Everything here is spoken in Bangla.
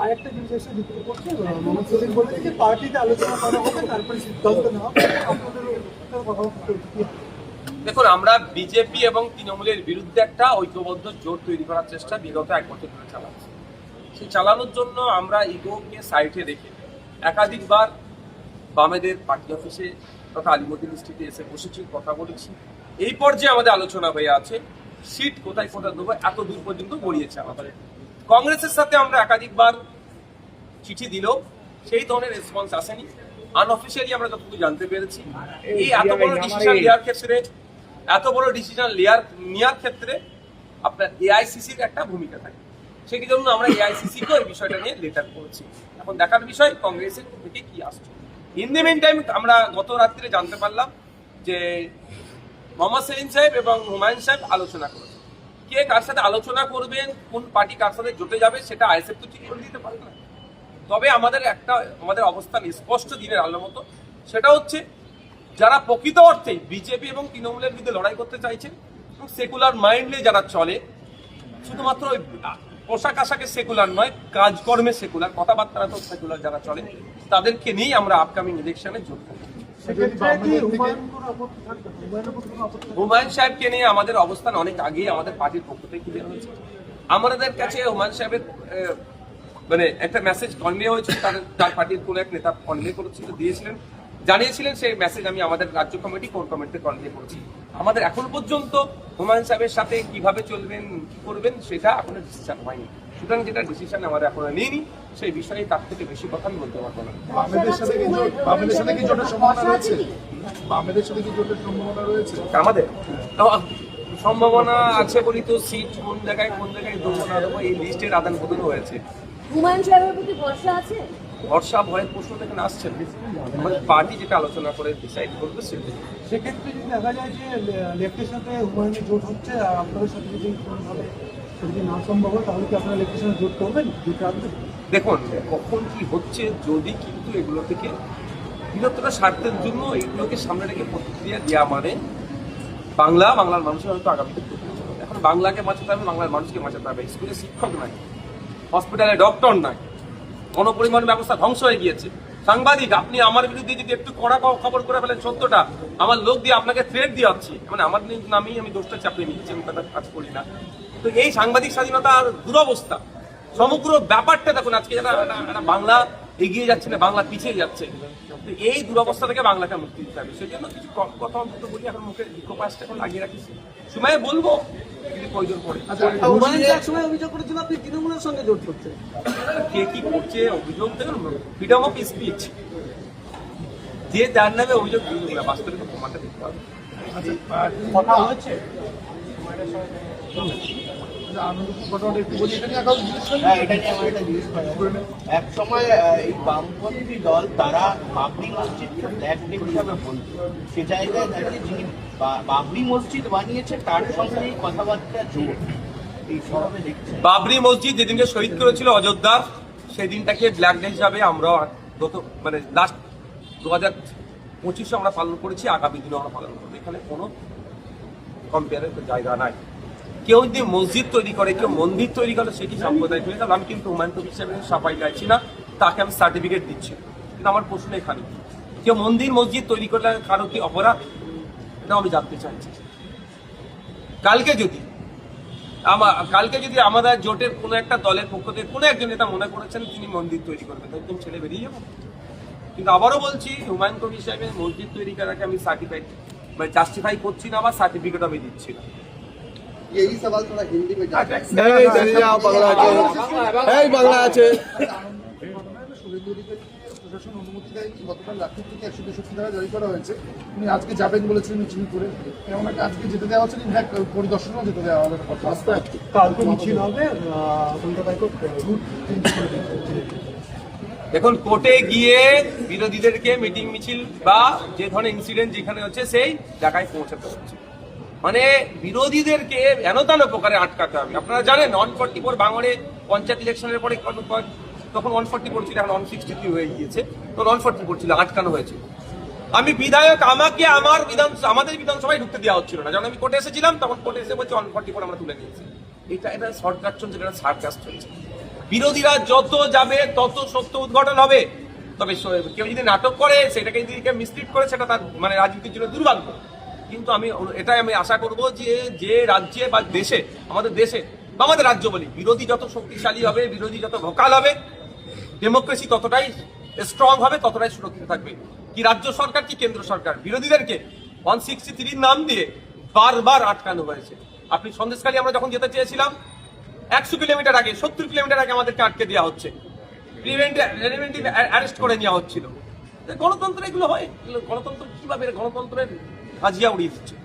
আরেকটা জিনিস এসে যুক্ত করছে, মোহাম্মদ সেলিম বলছে যে পার্টিতে আলোচনা করা হবে, তারপরে সিদ্ধান্ত নেওয়া হবে। আপনাদের কথা বলতে দেখুন, আমরা বিজেপি এবং তৃণমূলের বিরুদ্ধে একটা ঐক্যবদ্ধ জোট তৈরি করার চেষ্টা বিগত 1 বছর ধরে চালাচ্ছি। সেই চালানোর জন্য আমরা ইগোকে সাইডে রেখে একাধিকবার বামেদের পার্টি অফিসে তথা আলিমুদ্দিন স্ট্রিটে এসে বসেছি, কথা বলেছি। এই পর্যায়ে আমাদের আলোচনা হয়ে আছে সিট কোথায় কোথায় দেবো, এত দূর পর্যন্ত গড়িয়েছে আমাদের। কংগ্রেসের সাথে আমরা একাধিকবার চিঠি দিলেও সেই ধরনের রেসপন্স আসেনি। আনঅফিসিয়ালি আমরা যতটুকু জানতে পেরেছি, এই এত বড় ডিসিশন নেওয়ার ক্ষেত্রে আপনার এআইসিসির একটা ভূমিকা থাকে। সেই জন্য আমরা এআইসিসিকে এই বিষয়টা নিয়ে লেটার করেছি। এখন দেখার বিষয় কংগ্রেসের থেকে কি আসছে। ইন দি মিন টাইম আমরা গত রাত্রে জানতে পারলাম যে মোহাম্মদ সেলিম সাহেব এবং হুমায়ুন সাহেব আলোচনা করেছেন। কে কার সাথে আলোচনা করবেন, কোন পার্টি কার সাথে জোটে যাবে, সেটা আইএসএফ তো ঠিক করে দিতে পারে না। তবে আমাদের অবস্থান স্পষ্ট দিনের আলোর মতো। সেটা হচ্ছে যারা প্রকৃত অর্থে বিজেপি এবং তৃণমূলের বিরুদ্ধে লড়াই করতে চাইছেন এবং সেকুলার মাইন্ডে যারা চলে, শুধুমাত্র ওই পোশাক আশাকে সেকুলার নয়, কাজকর্মে সেকুলার, কথাবার্তা তো সেকুলার যারা চলে, তাদেরকে নিয়েই আমরা আপকামিং ইলেকশনে জোট করব। হুমায়ুন সাহেবকে নিয়ে আমাদের অবস্থান অনেক আগেই আমাদের পার্টির পক্ষ থেকে ক্লিয়ার হয়েছে। আমাদের কাছে হুমায়ুন সাহেবের মানে একটা মেসেজ কনভে হয়েছিল, তার পার্টির কোনো এক নেতা কনভে করেছিল, জানিয়েছিলেন। সেই মেসেজ আমি আমাদের রাজ্য কমিটি কোর কমিটিতে কনভে করেছি। আমাদের এখন পর্যন্ত হুমায়ুন সাহেবের সাথে কিভাবে চলবেন, কি করবেন, সেটা এখনো ডিসিশন হয়নি। সুতরাং যেটা ডিসিশন আমরা এখনো নিইনি, সেই বিষয়ে তার থেকে বেশি কথা আমি বলতে পারবো না। আমাদের সম্ভাবনা আছে বলি তো, সিট কোন জায়গায় দেবো না দেবো এই লিস্টের আদান প্রদান হয়েছে। হুমায়ুন সাহেবের প্রতি ভরসা আছে? ভরসা ভয়ের প্রশ্ন দেখেন আসছে, পার্টি যেটা আলোচনা করে ডিসাইড করবে সেটা। সেক্ষেত্রে যদি দেখা যায় যে লেফটের সাথে হুমায়ুনের জোট হচ্ছে আর আপনাদের সাথে যদি কোনোভাবে যদি না সম্ভব হয়, তাহলে কি আপনারা লেফটের সাথে জোট করবেন? দেখুন কখন কি হচ্ছে, যদি কিন্তু এগুলো থেকে বৃহত্তর স্বার্থের জন্য এগুলোকে সামনে রেখে প্রতিক্রিয়া দেওয়া মানে বাংলার মানুষের হয়তো আগামীতে এখন বাংলাকে বাঁচাতে হবে, বাংলার মানুষকে বাঁচাতে হবে। স্কুলে শিক্ষক নাই, হসপিটালে ডক্টর নাই, গণপরিবহন ব্যবস্থা ধ্বংস হয়ে গিয়েছে। সাংবাদিক, আপনি আমার বিরুদ্ধে যদি একটু কড়া খবর করে ফেলেন সত্যটা, আমার লোক দিয়ে আপনাকে থ্রেট দিয়ে হচ্ছে, মানে আমার নামেই আমি দোষটা চাপিয়ে নিচ্ছি, আমি তাদের কাজ করি না। তো এই সাংবাদিক স্বাধীনতার দুরবস্থা, সমগ্র ব্যাপারটা দেখুন। আজকে যারা বাংলা এগিয়ে যাচ্ছে না, বাংলা পিছিয়ে যাচ্ছে, তো এই দুরবস্থা থেকে বাংলাকে মুক্তি দিতে হবে। সেই জন্য কিছু কথা অন্তত বলি, এখন মুখে ইকোপাসটা এখন লাগিয়ে রাখিস, সময় বলবো যদি প্রয়োজন পড়ে। অভিযোগ করেছিল আপনি তৃণমূলের সঙ্গে জোট করছেন, কে কি করছে অভিযোগ? দেখুন, ফ্রিডম অফ স্পিচ, যে যার নামে অভিযোগ দিল বাস্তবে তো প্রমাণটা দিতে হবে। কথা হয়েছে এক সময় এই বামপন্থী দল তারা বাবরি মসজিদকে ব্ল্যাক ডে হিসাবে বলতো, সে জায়গায় দাঁড়িয়ে যিনি বাবরি মসজিদ বানিয়েছে তার সঙ্গে এই কথাবার্তা জোর এই সবে দেখছে। বাবরি মসজিদ যেদিনকে শহীদ করেছিল অযোধ্যার, সেই দিনটাকে ব্ল্যাক ডে হিসাবে আমরা মানে লাস্ট 2025 আমরা পালন করেছি, আগামী দিনে আমরা পালন করবো। এখানে কোনো কম্পেয়ারের জায়গা নাই। কেউ যদি মসজিদ তৈরি করে, কেউ মন্দির তৈরি করে, সেটি সাম্প্রদায়িক হয়ে যাবে। আমি কিন্তু হুমায়ুন কবির হিসেবে সাফাই গাইছি না, তাকে আমি সার্টিফিকেট দিচ্ছি। কিন্তু আমার প্রশ্ন এখানে, কেউ মসজিদ তৈরি করলে কারো কি অপরাধ, এটা আমি জানতে চাইছি। কালকে যদি আমাদের জোটের কোনো একটা দলের পক্ষ থেকে কোনো একজন নেতা মনে করেছেন তিনি মন্দির তৈরি করবেন, একদম ছেলে বেরিয়ে যাবো। কিন্তু আবারও বলছি, হুমায়ুন কবির সাহেবের মসজিদ তৈরি করাকে আমি জাস্টিফাই করছি না বা সার্টিফিকেট আমি দিচ্ছি না। यही सवाल थोड़ा हिंदी में প্রশাসন অনুমতি দেয়নি, গতকাল রাত্রি থেকে 163 টাকা জারি করা হয়েছে। উনি আজকে যাবেন বলেছেন মিছিল করে, এমন একটা আজকে যেতে দেওয়া হচ্ছে, ইনফ্যাক্ট পরিদর্শনও যেতে দেওয়া হবে। কালকে মিছিল হবে, দেখুন কোর্টে গিয়ে বিরোধীদেরকে মিটিং মিছিল বা যে ধরনের ইনসিডেন্ট যেখানে হচ্ছে সেই জায়গায় পৌঁছাতে হচ্ছে, মানে বিরোধীদেরকে এনতান প্রকারে আটকাতে হবে। আপনারা জানেন 144 ভাঙড়ে পঞ্চায়েত ইলেকশনের পরে তখন 144 ছিল, এখন 163 হয়ে গিয়েছে, তখন 144 ছিল, আটকানো হয়েছিল। আমি বিধায়ক, আমাকে আমাদের বিধানসভায় ঢুকতে দেওয়া হচ্ছিল না। যখন আমি কোর্টে এসেছিলাম তখন কোর্টে এসে বলছে 144 আমরা তুলে নিয়েছি। এটা শর্টকাট চলছে, এটা সার্কাস চলছে। বিরোধীরা যত যাবে তত সত্য উদ্ঘাটন হবে। তবে কেউ যদি নাটক করে, সেটাকে যদি কেউ মিসলিড করে, সেটা তার মানে রাজনীতির জন্য দুর্ভাগ্য। কিন্তু এটাই আমি আশা করব যে রাজ্যে বা দেশে, আমাদের দেশে বা আমাদের রাজ্য বলি, বিরোধী যত শক্তিশালী হবে, বিরোধী যত ভোকাল হবে, ডেমোক্রেসি ততটাই স্ট্রং হবে, ততটাই সুরক্ষিত থাকবে। কি রাজ্য সরকার কি কেন্দ্র সরকার, বিরোধীদেরকে 163 নাম দিয়ে বারবার আটকানো হয়েছে। আপনি সন্দেশখালী আমরা যখন যেতে চেয়েছিলাম, 100 কিলোমিটার আগে, 70 কিলোমিটার আগে আমাদেরকে আটকে দেওয়া হচ্ছে, প্রিভেন্টিভ অ্যারেস্ট করে নেওয়া হচ্ছিল। গণতন্ত্র এগুলো হয়, গণতন্ত্র কিভাবে গণতন্ত্রের হাজিয়া উড়িয়ে দিচ্ছে।